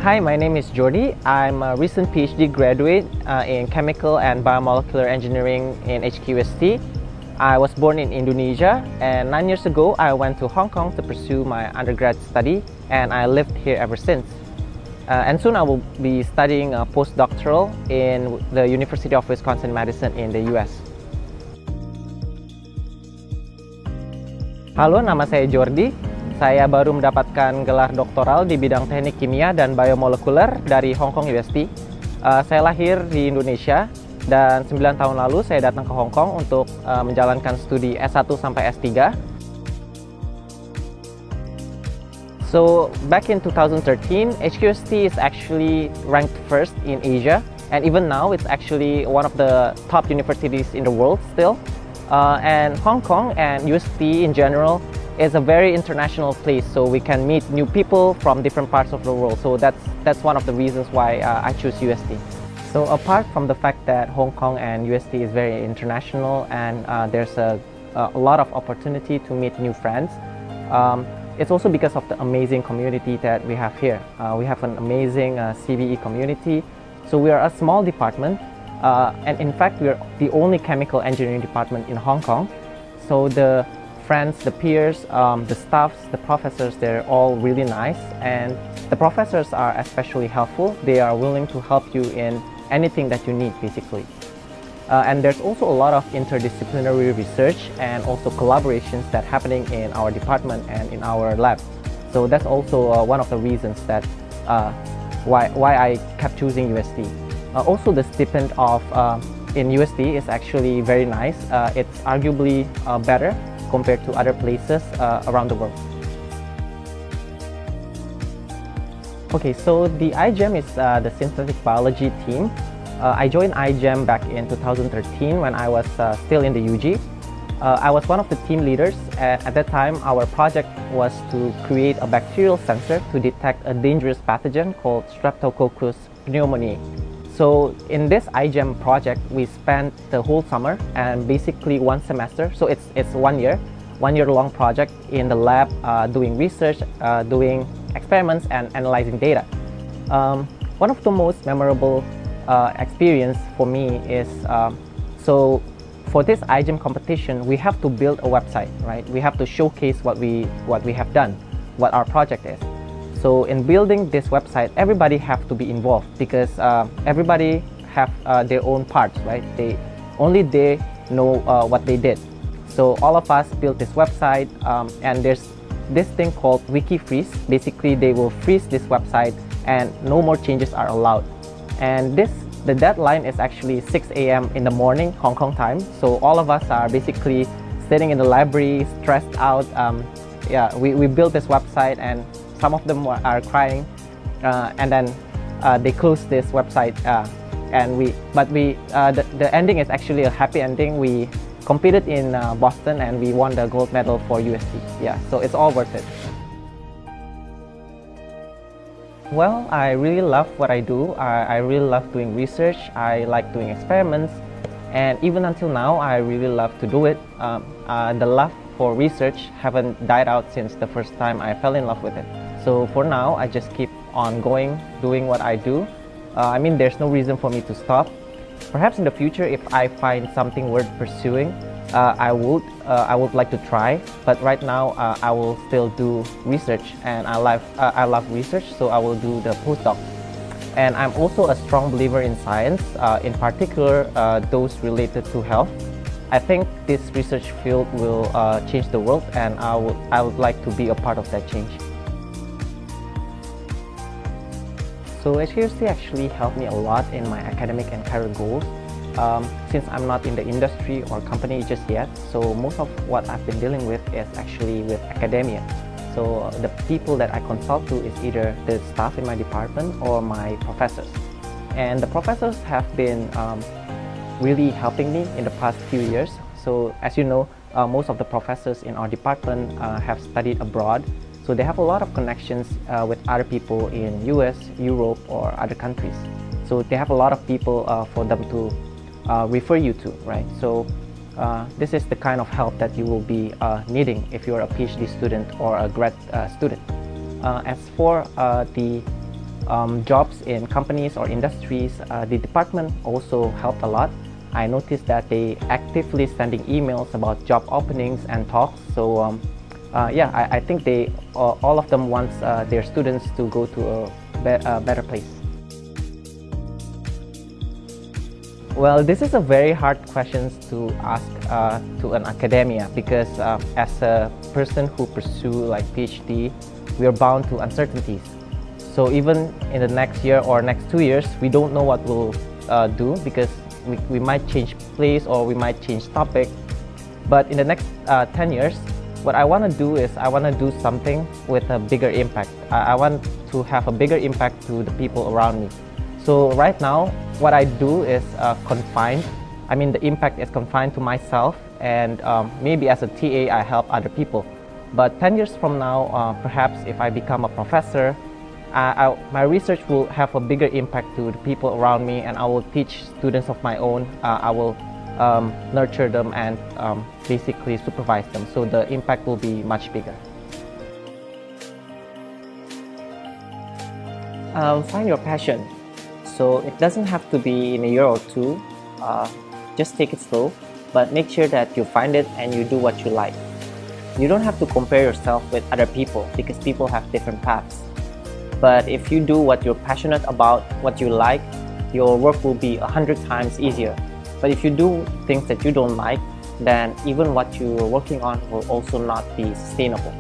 Hi, my name is Jordy. I'm a recent PhD graduate in Chemical and Biomolecular Engineering in HKUST. I was born in Indonesia, and 9 years ago I went to Hong Kong to pursue my undergrad study, and I lived here ever since. And soon I will be studying a postdoctoral in the University of Wisconsin-Madison in the US. Halo, nama saya Jordy. Saya baru mendapatkan gelar doktoral di bidang teknik kimia dan biomolekuler dari Hong Kong UST. Saya lahir di Indonesia dan 9 tahun lalu saya datang ke Hong Kong untuk menjalankan studi S1 sampai S3. So back in 2013, HKUST is actually ranked first in Asia, and even now it's actually one of the top universities in the world still. And Hong Kong and UST in general is a very international place, so we can meet new people from different parts of the world. So that's one of the reasons why I choose UST. So apart from the fact that Hong Kong and UST is very international and there's a lot of opportunity to meet new friends, it's also because of the amazing community that we have here. We have an amazing CBE community. So we are a small department, and in fact we're the only chemical engineering department in Hong Kong. So the friends, the peers, the staffs, the professors, they're all really nice, and the professors are especially helpful. They are willing to help you in anything that you need, basically. And there's also a lot of interdisciplinary research and also collaborations that happening in our department and in our lab. So that's also one of the reasons that why I kept choosing UST. Also, the stipend in UST is actually very nice. It's arguably better compared to other places around the world. Okay, so the iGEM is the synthetic biology team. I joined iGEM back in 2013 when I was still in the UG. I was one of the team leaders, and at that time our project was to create a bacterial sensor to detect a dangerous pathogen called Streptococcus pneumoniae. So in this iGEM project, we spent the whole summer and basically one semester. So it's 1 year, 1 year long project in the lab, doing research, doing experiments and analyzing data. One of the most memorable experience for me is, so for this iGEM competition, we have to build a website, right? We have to showcase what we have done, what our project is. So in building this website, everybody have to be involved because everybody have their own parts, right? Only they know what they did. So all of us built this website, and there's this thing called wiki freeze. Basically, they will freeze this website and no more changes are allowed. And the deadline is actually 6 a.m. in the morning, Hong Kong time. So all of us are basically sitting in the library, stressed out. Yeah, we built this website, and some of them are crying, and then they closed this website, and the ending is actually a happy ending. We competed in Boston and we won the gold medal for UST. Yeah, so it's all worth it. Well, I really love what I do. I really love doing research. I like doing experiments, and even until now I really love to do it. The love for research haven't died out since the first time I fell in love with it. So for now, I just keep on going, doing what I do. I mean, there's no reason for me to stop. Perhaps in the future, if I find something worth pursuing, I would like to try. But right now, I will still do research, and I love research, so I will do the postdoc. And I'm also a strong believer in science, in particular those related to health. I think this research field will change the world, and I would like to be a part of that change. So HKUST actually helped me a lot in my academic and career goals. Since I'm not in the industry or company just yet, so most of what I've been dealing with is actually with academia. So the people that I consult to is either the staff in my department or my professors. And the professors have been really helping me in the past few years. So as you know, most of the professors in our department have studied abroad. So they have a lot of connections with other people in US, Europe, or other countries. So they have a lot of people for them to refer you to, right? So this is the kind of help that you will be needing if you're a PhD student or a grad student. As for the jobs in companies or industries, the department also helped a lot. I noticed that they actively sending emails about job openings and talks. So yeah, I think they all of them want their students to go to a better place. Well, this is a very hard question to ask to an academia, because as a person who pursue like PhD, we are bound to uncertainties. So even in the next year or next 2 years, we don't know what we'll do, because we might change place or we might change topic. But in the next 10 years, what I want to do is I want to do something with a bigger impact. I want to have a bigger impact to the people around me. So right now, what I do is confined. I mean, the impact is confined to myself, and maybe as a TA, I help other people. But 10 years from now, perhaps if I become a professor, my research will have a bigger impact to the people around me, and I will teach students of my own. I will nurture them and basically supervise them. So the impact will be much bigger. Find your passion. So it doesn't have to be in a year or two. Just take it slow, but make sure that you find it and you do what you like. You don't have to compare yourself with other people, because people have different paths. But if you do what you're passionate about, what you like, your work will be 100 times easier. But if you do things that you don't like, then even what you're working on will also not be sustainable.